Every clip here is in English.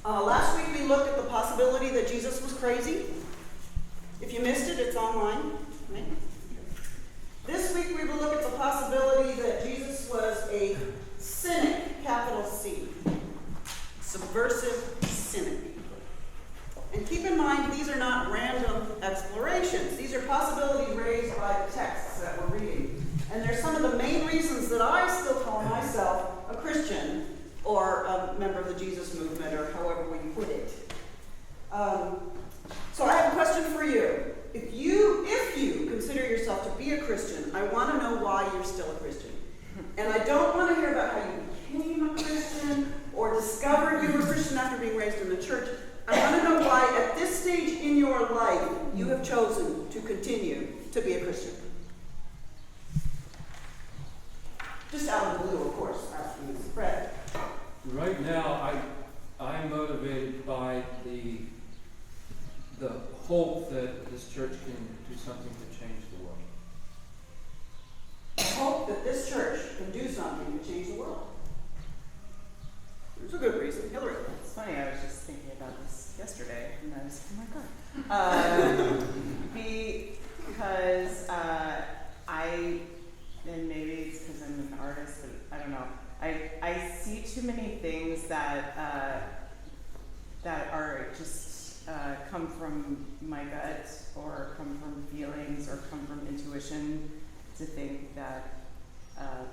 Last week we looked at the possibility that Jesus was crazy. If you missed it, it's online. Right? This week we will look at the possibility that Jesus was a cynic, capital C. Subversive cynic. And keep in mind, these are not random explorations. These are possibilities raised by the texts that we're reading. And they're some of the main reasons that I still call myself a Christian or a member of the Jesus movement, or however we put it. So I have a question for you. If you consider yourself to be a Christian, I want to know why you're still a Christian. And I don't want to hear about how you became a Christian or discovered you were a Christian after being raised in the church. I want to know why, at this stage in your life, you have chosen to continue to be a Christian. Just out of the blue, of course, asking this. Fred. Right now, I'm motivated by the hope that this church can do something to change the world. The hope that this church can do something to change the world. There's a good reason. Hillary. It's funny, I was just thinking about this yesterday, and I was, oh my God. Because and maybe it's because I'm an artist, but I don't know. I see too many things that are just come from my gut, or come from feelings, or come from intuition, to think that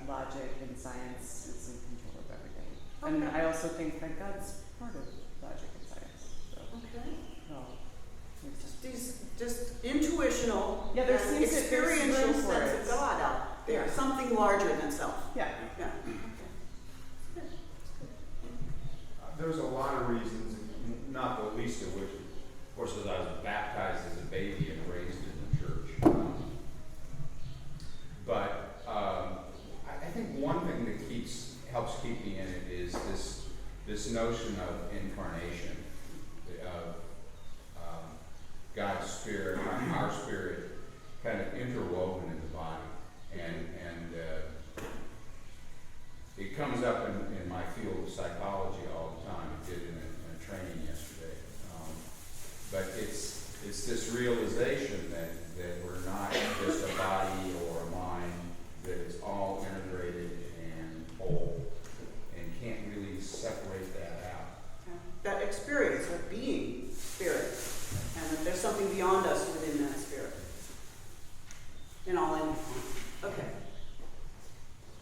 logic and science is in control of everything. Okay. And I also think that God's part of logic and science. So. Okay. Well, just intuitional, yeah, there seems experiential sense of God out there, something larger than self. Yeah. Yeah. There's a lot of reasons, not the least of which, of course, as I was baptized as a baby and raised in the church. But I think one thing that helps keep me in it is this notion of incarnation, of God's Spirit, our spirit, kind of interwoven in the body, and it comes up in my field of psychology all the time. I did in a training yesterday. But it's this realization that we're not just a body or a mind, that it's all integrated and whole, and can't really separate that out. That experience of being spirit, and that there's something beyond us within that spirit. In all in. Okay.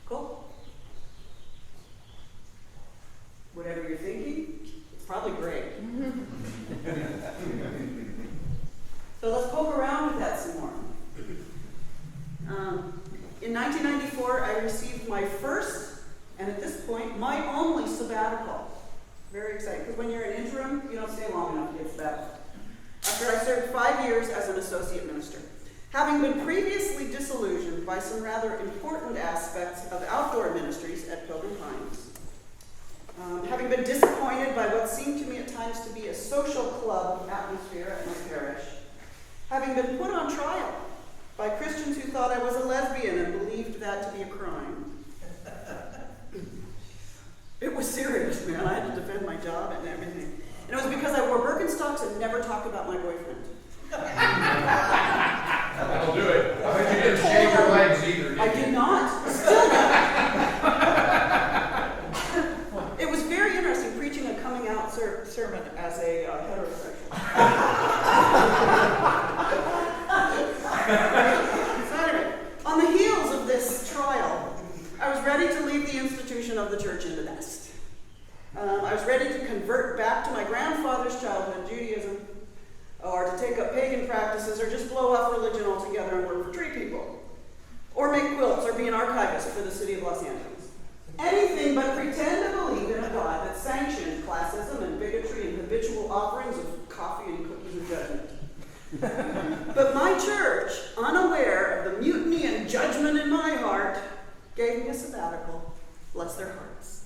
Cool. Whatever you're thinking, it's probably great. So let's poke around with that some more. In 1994, I received my first, and at this point, my only sabbatical. Very exciting, because when you're an interim, you don't stay long enough to get sabbatical. After I served 5 years as an associate minister. Having been previously disillusioned by some rather important aspects of outdoor ministries at Pilgrim Pines. Having been disappointed by what seemed to me at times to be a social club atmosphere at my parish. Having been put on trial by Christians who thought I was a lesbian and believed that to be a crime. It was serious, man. I had to defend my job and everything. And it was because I wore Birkenstocks and never talked about my boyfriend. That'll do it. I bet you didn't shave your legs either, did you? I did not. Still not. It was very interesting preaching a coming out sermon as a heterosexual. So anyway, on the heels of this trial, I was ready to leave the institution of the church in the nest. I was ready to convert back to my grandfather's childhood, Judaism, or to take up pagan practices, or just blow off religion altogether and work for tree people, or make quilts, or be an archivist for the city of Los Angeles. Anything but pretend to believe in a God that sanctioned classism and bigotry and habitual offerings of coffee and cookies and judgment. But my church, unaware of the mutiny and judgment in my heart, gave me a sabbatical. Bless their hearts.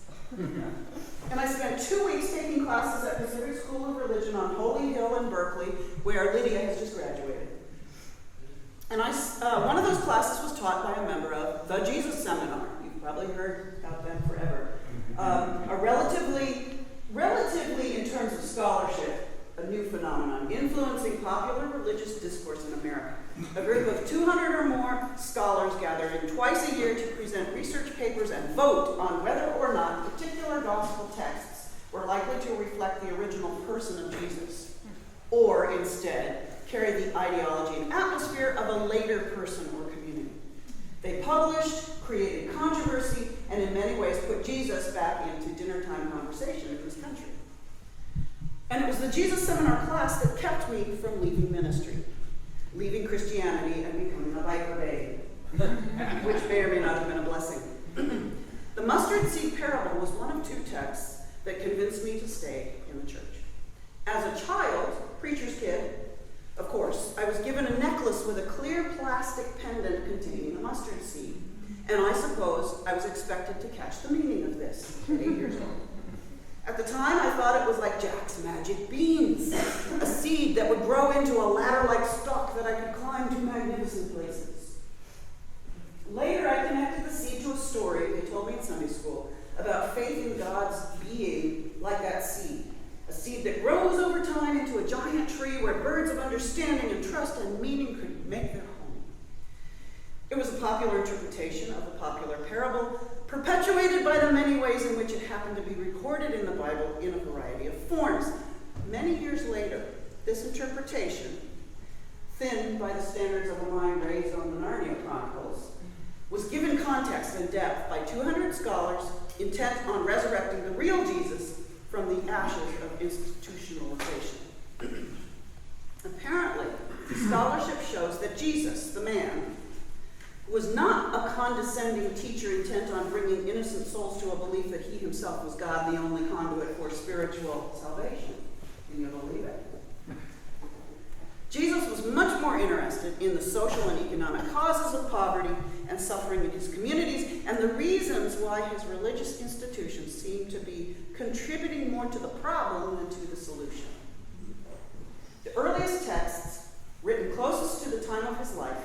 And I spent 2 weeks taking classes at Pacific School of Religion on Holy Hill in Berkeley, where Lydia has just graduated. And one of those classes was taught by a member of the Jesus Seminar. You've probably heard about them forever. A relatively terms of scholarship, a new phenomenon influencing popular religious discourse in America. A group of 200 or more scholars gather in twice a year to present research papers and vote on whether or not particular gospel texts were likely to reflect the original person of Jesus, or instead carry the ideology and atmosphere of a later person or community. They published, created controversy, and in many ways put Jesus back into dinner-time conversation in this country. And it was the Jesus Seminar class that kept me from leaving ministry, leaving Christianity and becoming a biker babe, which may or may not have been a blessing. The mustard seed parable was one of two texts that convinced me to stay in the church. As a child, preacher's kid, of course, I was given a necklace with a clear plastic pendant containing a mustard seed, and I suppose I was expected to catch the meaning of this at 8 years old. At the time, I thought it was like Jack's magic beans, a seed that would grow into a ladder-like stalk that I could climb to magnificent places. Later, I connected the seed to a story they told me in Sunday school about faith in God's being like that seed, a seed that grows over time into a giant tree where birds of understanding and trust and meaning could make their home. It was a popular interpretation of a popular parable, perpetuated by the many ways in which it happened to be recorded in the Bible in a variety of forms. Many years later, this interpretation, thinned by the standards of a mind raised on the Narnia Chronicles, was given context and depth by 200 scholars intent on resurrecting the real Jesus from the ashes of institutionalization. Apparently, scholarship shows that Jesus, the man, was not a condescending teacher intent on bringing innocent souls to a belief that he himself was God, the only conduit for spiritual salvation. Can you believe it? Jesus was much more interested in the social and economic causes of poverty and suffering in his communities and the reasons why his religious institutions seemed to be contributing more to the problem than to the solution. The earliest texts, written closest to the time of his life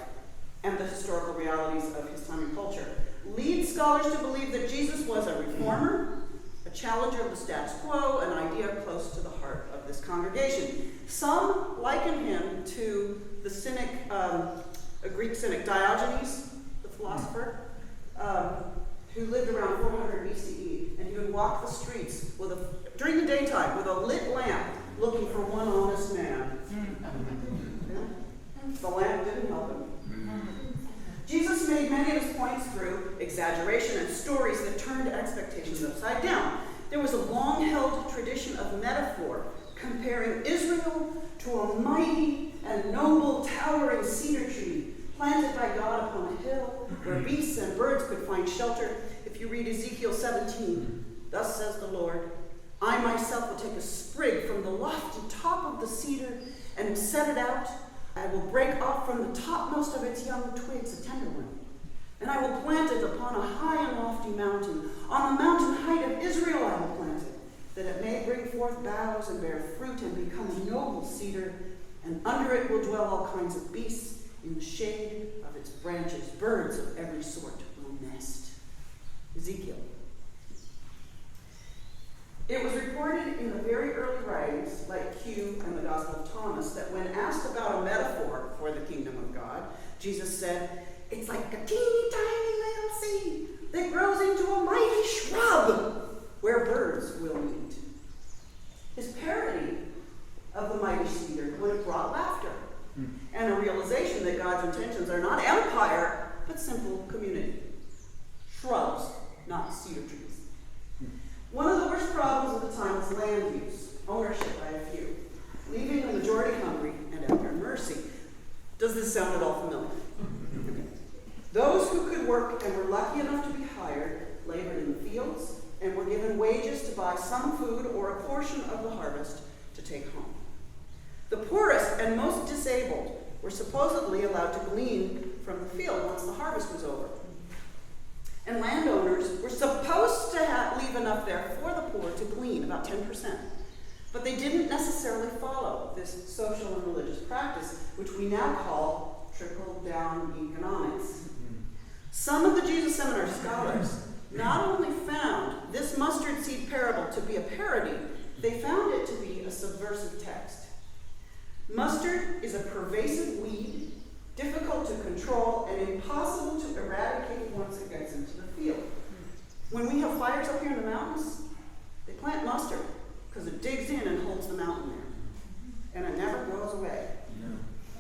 and the historical realities of his time and culture, lead scholars to believe that Jesus was a reformer, a challenger of the status quo, an idea close to the heart of this congregation. Some liken him to the cynic, a Greek cynic, Diogenes, the philosopher, who lived around 400 BCE, and he would walk the streets during the daytime with a lit lamp, looking for one honest man. Yeah? The lamp didn't help him. Jesus made many of his points through exaggeration and stories that turned expectations upside down. There was a long-held tradition of metaphor comparing Israel to a mighty and noble towering cedar tree planted by God upon a hill where beasts and birds could find shelter. If you read Ezekiel 17, thus says the Lord, I myself will take a sprig from the lofty top of the cedar and set it out. I will break off from the topmost of its young twigs a tender one, and I will plant it upon a high and lofty mountain. On the mountain height of Israel I will plant it, that it may bring forth boughs and bear fruit and become a noble cedar, and under it will dwell all kinds of beasts. In the shade of its branches, birds of every sort will nest. Ezekiel. It was reported in the very early writings, like Q and the Gospel of Thomas, that when asked about a metaphor for the kingdom of God, Jesus said, it's like a teeny tiny little seed that grows into a mighty shrub where birds will meet. His parody of the mighty cedar would have brought laughter and a realization that God's intentions are not empire, but simple community. Shrubs, not cedar trees. One of the worst problems of the time was land use, ownership by a few, leaving the majority hungry and at their mercy. Does this sound at all familiar? Okay. Those who could work and were lucky enough to be hired labored in the fields and were given wages to buy some food or a portion of the harvest to take home. The poorest and most disabled were supposedly allowed to glean from the field once the harvest was over. And landowners were supposed to leave enough there for the poor to glean, about 10%. But they didn't necessarily follow this social and religious practice, which we now call trickle-down economics. Some of the Jesus Seminar scholars not only found this mustard seed parable to be a parody, they found it to be Mustard is a pervasive weed, difficult to control and impossible to eradicate once it gets into the field. When we have fires up here in the mountains, they plant mustard because it digs in and holds the mountain there. And it never goes away.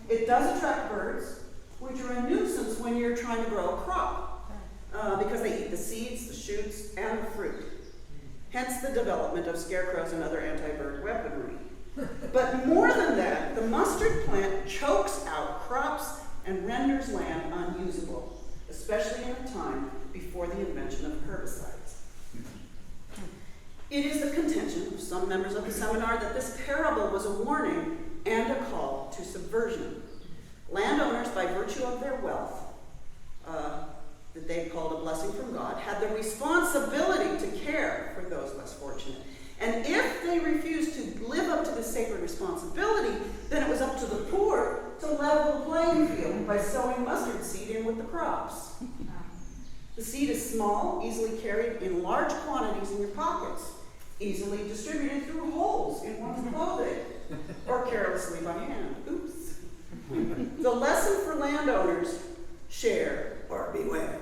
It does attract birds, which are a nuisance when you're trying to grow a crop, because they eat the seeds, the shoots, and the fruit. Hence the development of scarecrows and other anti-bird weaponry. But more than that, the mustard plant chokes out crops and renders land unusable, especially in a time before the invention of herbicides. It is the contention of some members of the seminar that this parable was a warning and a call to subversion. Landowners, by virtue of their wealth, that they called a blessing from God, had the responsibility to care for those less fortunate. And if they refused to live up to this sacred responsibility, then it was up to the poor to level the playing field by sowing mustard seed in with the crops. The seed is small, easily carried in large quantities in your pockets, easily distributed through holes in one's clothing, or carelessly by hand. Oops. The lesson for landowners: share or beware.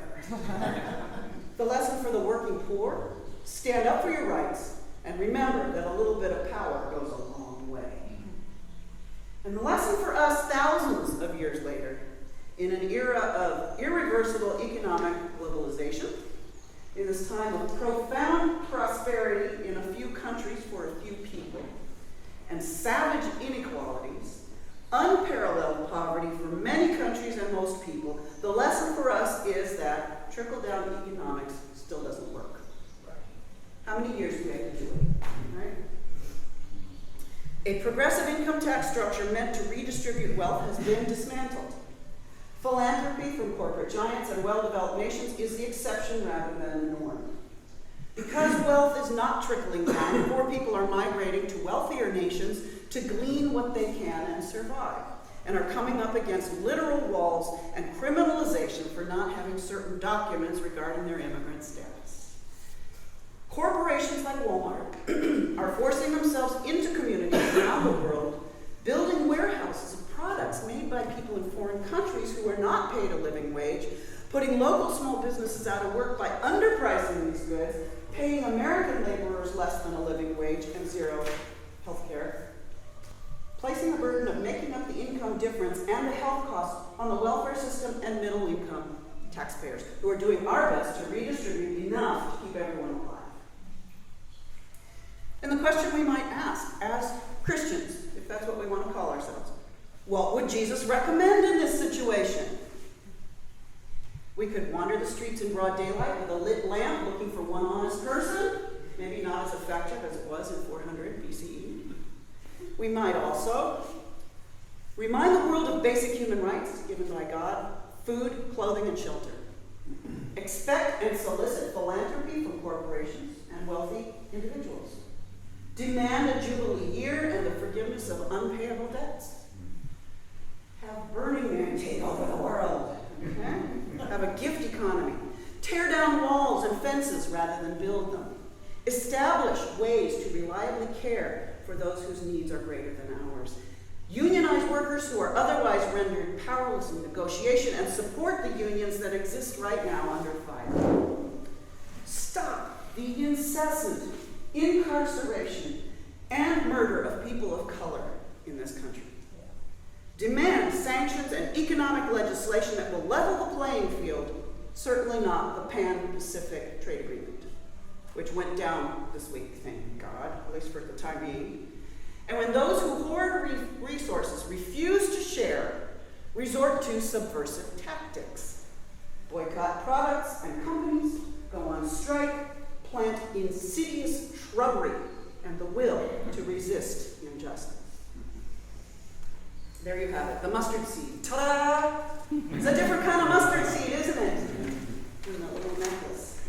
The lesson for the working poor: stand up for your rights and remember that a little bit of power goes a long way. And the lesson for us thousands of years later, in an era of irreversible economic globalization, in this time of profound prosperity in a few countries for a few people, and savage inequalities, unparalleled poverty for many countries and most people, the lesson for us is that trickle-down economics still doesn't work. How many years do we have to do it? Right? A progressive income tax structure meant to redistribute wealth has been dismantled. Philanthropy from corporate giants and well-developed nations is the exception rather than the norm. Because wealth is not trickling down, poor people are migrating to wealthier nations to glean what they can and survive, and are coming up against literal walls and criminalization for not having certain documents regarding their immigrant status. Corporations like Walmart are forcing themselves into communities around the world, building warehouses of products made by people in foreign countries who are not paid a living wage, putting local small businesses out of work by underpricing these goods, paying American laborers less than a living wage and zero health care, placing the burden of making up the income difference and the health costs on the welfare system and middle income taxpayers, who are doing our best to redistribute enough to keep everyone alive. And the question we might ask as Christians, if that's what we want to call ourselves, what would Jesus recommend in this situation? We could wander the streets in broad daylight with a lit lamp looking for one honest person, maybe not as effective as it was in 400 BCE. We might also remind the world of basic human rights given by God: food, clothing, and shelter. Expect and solicit philanthropy from corporations and wealthy individuals. Demand a Jubilee year and the forgiveness of unpayable debts. Have Burning Man take over the world. Okay? Have a gift economy. Tear down walls and fences rather than build them. Establish ways to reliably care for those whose needs are greater than ours. Unionize workers who are otherwise rendered powerless in negotiation, and support the unions that exist right now under fire. Stop the incessant incarceration and murder of people of color in this country. Demand sanctions and economic legislation that will level the playing field, certainly not the Pan-Pacific Trade Agreement, which went down this week, thank God, at least for the time being. And when those who hoard resources refuse to share, resort to subversive tactics. Boycott products and companies, go on strike, plant insidious shrubbery and the will to resist injustice. There you have it, the mustard seed. Ta-da! It's a different kind of mustard seed, isn't it? In the little necklace.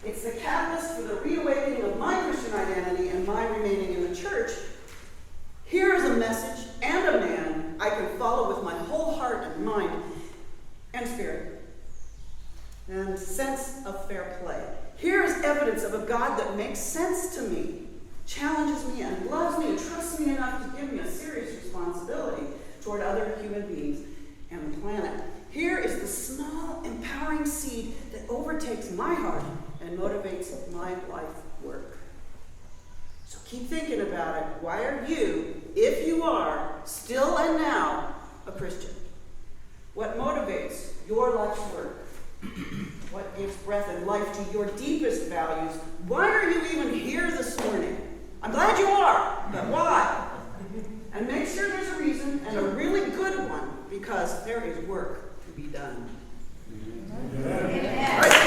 It's the catalyst for the reawakening of my Christian identity and my remaining in the church. Here is a message and a man I can follow with my whole heart and mind and spirit and sense of fair play. Here is evidence of a God that makes sense to me, challenges me and loves me and trusts me enough to give me a serious responsibility toward other human beings and the planet. Here is the small, empowering seed that overtakes my heart and motivates my life work. So keep thinking about it. Why are you, if you are, still and now a Christian? What motivates your life's work? What gives breath and life to your deepest values? Why are you even here this morning? I'm glad you are, but why? And make sure there's a reason, and a really good one, because there is work to be done. Amen. All right.